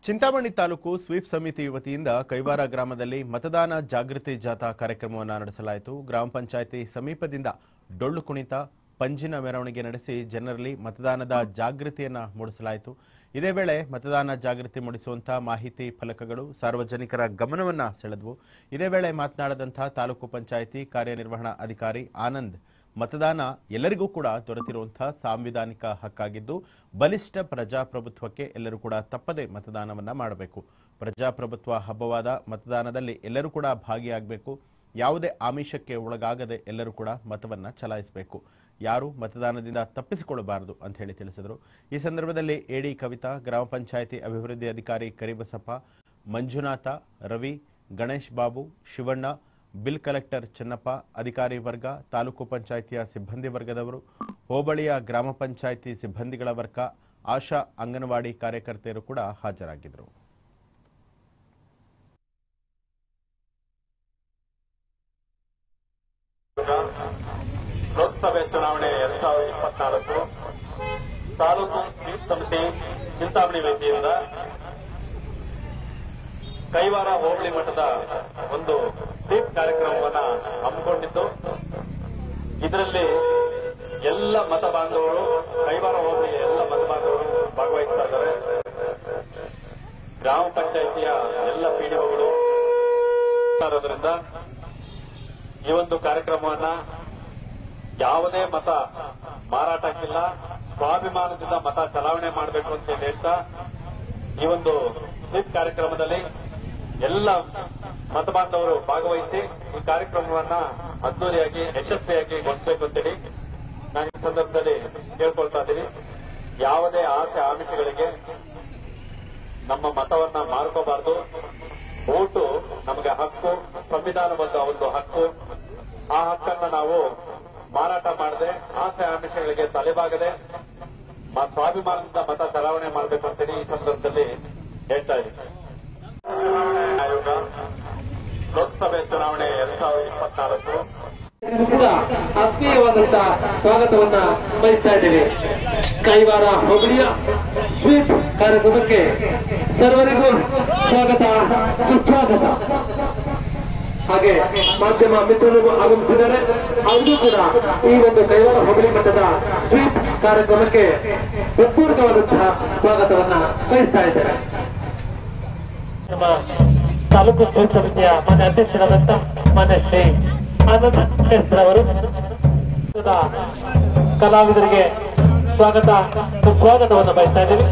Chintamani taluk sweep ಸಮಿತಿ ವತಿಯಿಂದ ಕೈವಾರ ಗ್ರಾಮದಲ್ಲಿ ಮತದಾನ ಜಾಗೃತಿ ಜಾಥಾ ಕಾರ್ಯಕ್ರಮವನ್ನು ನಡೆಸಲಾಯಿತು. ಗ್ರಾಮ ಪಂಚಾಯಿತಿ ಸಮೀಪದಿಂದ ಡೊಳ್ಳು ಕುಣಿತ, ಪಂಜಿನ ಮೆರವಣಿಗೆ ನಡೆಸಿ ಜನರಲ್ಲಿ ಮತದಾನದ ಜಾಗೃತಿಯನ್ನು ಮೂಡಿಸಲಾಯಿತು. ಇದೇ ವೇಳೆ ಮತದಾನ ಜಾಗೃತಿ ಮೂಡಿಸುವಂತಹ ಮಾಹಿತಿ ಫಲಕಗಳು ಸಾರ್ವಜನಿಕರ ಗಮನವನ್ನು ಸೆಳೆದವು. ಇದೇ ವೇಳೆ ಮಾತನಾಡಿದಂತಹ ತಾಲೂಕು ಪಂಚಾಯಿತಿ ಕಾರ್ಯನಿರ್ವಹಣಾ ಅಧಿಕಾರಿ ಆನಂದ್, ಮತದಾನ ಎಲ್ಲರಿಗೂ ಕೂಡ ದೊರೆತಿರುವಂತಹ ಸಾಂವಿಧಾನಿಕ ಹಕ್ಕಾಗಿದ್ದು ಬಲಿಷ್ಠ ಪ್ರಜಾಪ್ರಭುತ್ವಕ್ಕೆ ಎಲ್ಲರೂ ಕೂಡ ತಪ್ಪದೆ ಮತದಾನವನ್ನ ಮಾಡಬೇಕು. ಪ್ರಜಾಪ್ರಭುತ್ವ ಹಬ್ಬವಾದ ಮತದಾನದಲ್ಲಿ ಎಲ್ಲರೂ ಕೂಡ ಭಾಗಿಯಾಗಬೇಕು. ಯಾವುದೇ ಆಮಿಷಕ್ಕೆ ಒಳಗಾಗದೆ ಎಲ್ಲರೂ ಕೂಡ ಮತವನ್ನ ಚಲಾಯಿಸಬೇಕು. ಯಾರು ಮತದಾನದಿಂದ ತಪ್ಪಿಸಿಕೊಳ್ಳಬಾರದು ಅಂತ ಹೇಳಿ ತಿಳಿಸಿದರು. ಈ ಸಂದರ್ಭದಲ್ಲಿ ಎಡಿ ಕವಿತಾ, ಗ್ರಾಮ ಪಂಚಾಯಿತಿ ಅಭಿವೃದ್ಧಿ ಅಧಿಕಾರಿ ಕರಿಬಸಪ್ಪ, ಮಂಜುನಾಥ, ರವಿ, ಗಣೇಶ್ ಬಾಬು, ಶಿವಣ್ಣ, ಬಿಲ್ ಕಲೆಕ್ಟರ್ ಚೆನ್ನಪ್ಪ, ಅಧಿಕಾರಿ ವರ್ಗ, ತಾಲೂಕು ಪಂಚಾಯಿತಿಯ ಸಿಬ್ಬಂದಿ ವರ್ಗದವರು, ಹೋಬಳಿಯ ಗ್ರಾಮ ಪಂಚಾಯಿತಿ ಸಿಬ್ಬಂದಿಗಳ ವರ್ಗ, ಆಶಾ ಅಂಗನವಾಡಿ ಕಾರ್ಯಕರ್ತೆಯರು ಕೂಡ ಹಾಜರಾಗಿದ್ದರು. ಲೋಕಸಭೆ ಚುನಾವಣೆ 2024 ತಾಲೂಕು ಸ್ವೀಪ್ ಸಮಿತಿ ಚಿಂತಾಮಣಿ ವತಿಯಿಂದ ಕೈವಾರ ಹೋಬಳಿ ಮಟ್ಟದ ಒಂದು ಸ್ವೀಪ್ ಕಾರ್ಯಕ್ರಮವನ್ನ ಹಮ್ಮಿಕೊಂಡಿದ್ದು, ಇದರಲ್ಲಿ ಎಲ್ಲ ಮತ ಬಾಂಧವರು, ಕೈವಾರ ಹೋಬಳಿಯ ಎಲ್ಲ ಮತ ಬಾಂಧವರು ಭಾಗವಹಿಸ್ತಾ ಇದ್ದಾರೆ. ಗ್ರಾಮ ಪಂಚಾಯಿತಿಯ ಎಲ್ಲ ಪಿಡಿಒಗಳು ಇರೋದ್ರಿಂದ ಈ ಒಂದು ಕಾರ್ಯಕ್ರಮವನ್ನ ಯಾವುದೇ ಮತ ಮಾರಾಟಕ್ಕಿಲ್ಲ, ಸ್ವಾಭಿಮಾನದಿಂದ ಮತ ಚಲಾವಣೆ ಮಾಡಬೇಕು ಅಂತ ಹೇಳ್ತಾ ಈ ಒಂದು ಸ್ವೀಪ್ ಕಾರ್ಯಕ್ರಮದಲ್ಲಿ ಎಲ್ಲ ಮತ ಬಾಂಧವರು ಭಾಗವಹಿಸಿ ಈ ಕಾರ್ಯಕ್ರಮವನ್ನ ಅದ್ದೂರಿಯಾಗಿ ಯಶಸ್ವಿಯಾಗಿ ಗೊಳಿಸಬೇಕು ಅಂತೇಳಿ ನಾನು ಈ ಸಂದರ್ಭದಲ್ಲಿ ಕೇಳ್ಕೊಳ್ತಾ ಇದ್ದೀನಿ. ಯಾವುದೇ ಆಸೆ ಆಮಿಷಗಳಿಗೆ ನಮ್ಮ ಮತವನ್ನ ಮಾರ್ಕೋಬಾರದು. ಓಟು ನಮಗೆ ಹಕ್ಕು, ಸಂವಿಧಾನಬದ್ಧ ಒಂದು ಹಕ್ಕು. ಆ ಹಕ್ಕನ್ನ ನಾವು ಮಾರಾಟ ಮಾಡದೆ, ಆಸೆ ಆಮಿಷಗಳಿಗೆ ತಲೆಬಾಗದೆ ಸ್ವಾಭಿಮಾನದಿಂದ ಮತ ಚಲಾವಣೆ ಮಾಡಬೇಕು ಅಂತೇಳಿ ಈ ಸಂದರ್ಭದಲ್ಲಿ ಹೇಳ್ತಾ ಇದ್ದೀನಿ. ಆಯೋಗ ಲೋಕಸಭೆ ಚುನಾವಣೆ 2024 ಕೂಡ ಆತ್ಮೀಯವಾದಂತಹ ಸ್ವಾಗತವನ್ನ ಬಯಸ್ತಾ ಇದ್ದೇವೆ. ಕೈವಾರ ಹೋಬಳಿಯ ಸ್ವೀಪ್ ಕಾರ್ಯಕ್ರಮಕ್ಕೆ ಸರ್ವರಿಗೂ ಸ್ವಾಗತ, ಸುಸ್ವಾಗತ. ಹಾಗೆ ಮಾಧ್ಯಮ ಮಿತ್ರರು ಆಗಮಿಸಿದ್ದಾರೆ, ಅವರಿಗೂ ಕೂಡ ಈ ಒಂದು ಕೈವಾರ ಹೋಬಳಿ ಮಟ್ಟದ ಸ್ವೀಪ್ ಕಾರ್ಯಕ್ರಮಕ್ಕೆ ಹೃತ್ಪೂರ್ವಕವಾದಂತಹ ಸ್ವಾಗತವನ್ನ ಬಯಸ್ತಾ ಇದ್ದಾರೆ. ತಾಲೂಕು ಸ್ವೀಪ್ ಸಮಿತಿಯ ಮಾನ್ಯ ಅಧ್ಯಕ್ಷರಾದಂತ ಮಾನ್ಯ ಶ್ರೀ ಆನಂದ್ ಎಸ್ ರವರು ಕಲಾವಿದರಿಗೆ ಸ್ವಾಗತವನ್ನು ಬಯಸ್ತಾ ಇದ್ದೀವಿ.